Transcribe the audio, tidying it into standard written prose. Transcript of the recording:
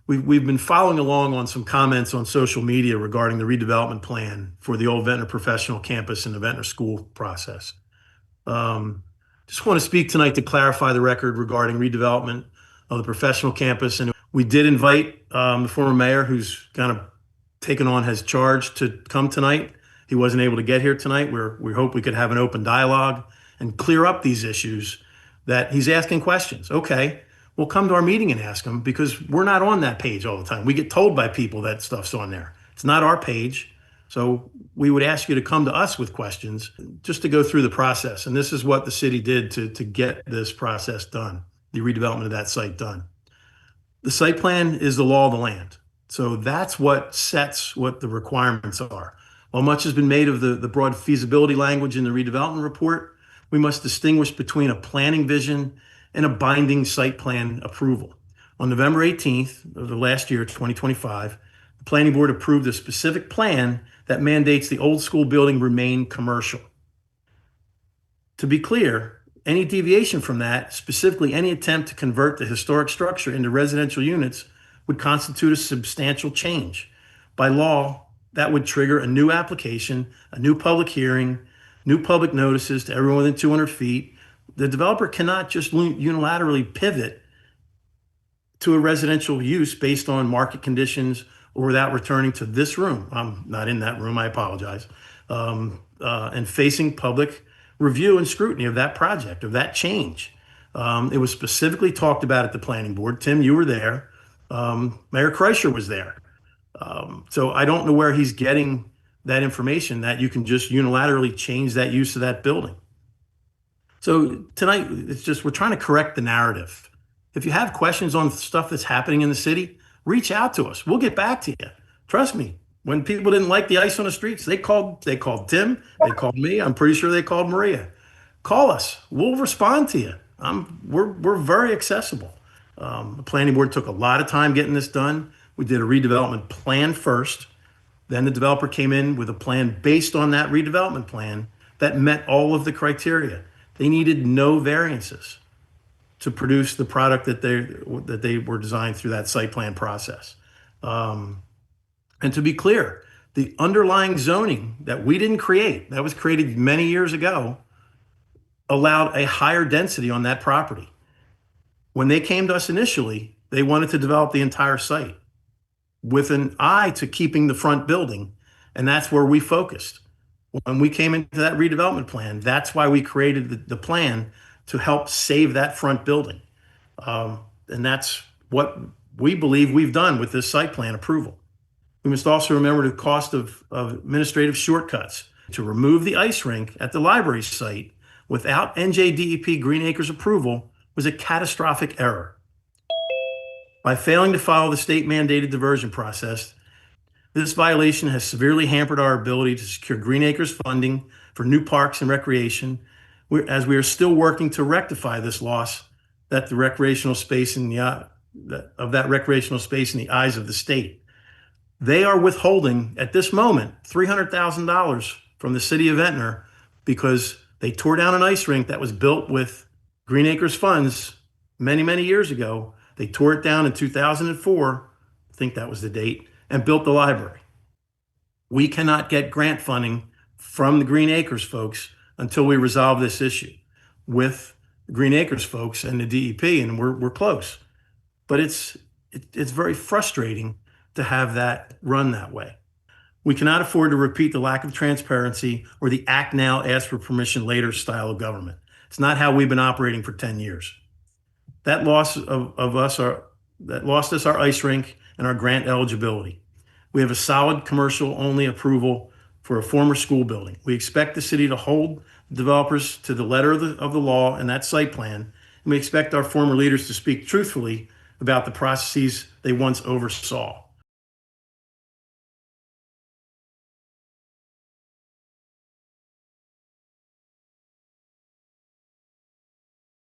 we've been following along on some comments on social media regarding the redevelopment plan for the old Ventnor Professional Campus and the Ventnor School process. Just want to speak tonight to clarify the record regarding redevelopment of the professional campus. And we did invite the former mayor, who's kind of taken on his charge, to come tonight. He wasn't able to get here tonight. We hope we could have an open dialogue and clear up these issues that he's asking questions. Okay, we'll come to our meeting and ask him, because we're not on that page all the time. We get told by people that stuff's on there. It's not our page. So we would ask you to come to us with questions just to go through the process. And this is what the city did to get this process done, the redevelopment of that site done. The site plan is the law of the land. So that's what sets what the requirements are. While much has been made of the broad feasibility language in the redevelopment report, we must distinguish between a planning vision and a binding site plan approval. On November 18th of the last year, 2025, the Planning Board approved a specific plan that mandates the old school building remain commercial. To be clear, any deviation from that, specifically any attempt to convert the historic structure into residential units, would constitute a substantial change. By law, that would trigger a new application, a new public hearing, new public notices to everyone within 200 feet. The developer cannot just unilaterally pivot to a residential use based on market conditions or without returning to this room. I'm not in that room, I apologize. And facing public review and scrutiny of that project, of that change. It was specifically talked about at the planning board. Tim, you were there. Mayor Kreischer was there. So I don't know where he's getting that information that you can just unilaterally change that use of that building. So tonight, it's just, we're trying to correct the narrative. If you have questions on stuff that's happening in the city, reach out to us. We'll get back to you. Trust me, when people didn't like the ice on the streets, they called Tim, they called me. I'm pretty sure they called Maria. Call us. We'll respond to you. We're very accessible. The planning board took a lot of time getting this done. We did a redevelopment plan first. Then the developer came in with a plan based on that redevelopment plan that met all of the criteria. They needed no variances to produce the product that they were designed through that site plan process. And to be clear, the underlying zoning that we didn't create, that was created many years ago, allowed a higher density on that property. When they came to us initially, they wanted to develop the entire site with an eye to keeping the front building, and that's where we focused. When we came into that redevelopment plan, that's why we created the plan to help save that front building. And that's what we believe we've done with this site plan approval. We must also remember the cost of administrative shortcuts. To remove the ice rink at the library site without NJDEP Green Acres approval was a catastrophic error. By failing to follow the state mandated diversion process, this violation has severely hampered our ability to secure Green Acres funding for new parks and recreation, as we are still working to rectify this loss that the recreational space in that recreational space in the eyes of the state. They are withholding at this moment $300,000 from the city of Ventnor because they tore down an ice rink that was built with Green Acres funds many, many years ago. They tore it down in 2004, I think that was the date, and built the library. We cannot get grant funding from the Green Acres folks until we resolve this issue with the Green Acres folks and the DEP, and we're close. But it's very frustrating to have that run that way. We cannot afford to repeat the lack of transparency or the act now, ask for permission later style of government. It's not how we've been operating for 10 years. That lost us our ice rink and our grant eligibility. We have a solid commercial only approval for a former school building. We expect the city to hold developers to the letter of the law and that site plan. And we expect our former leaders to speak truthfully about the processes they once oversaw.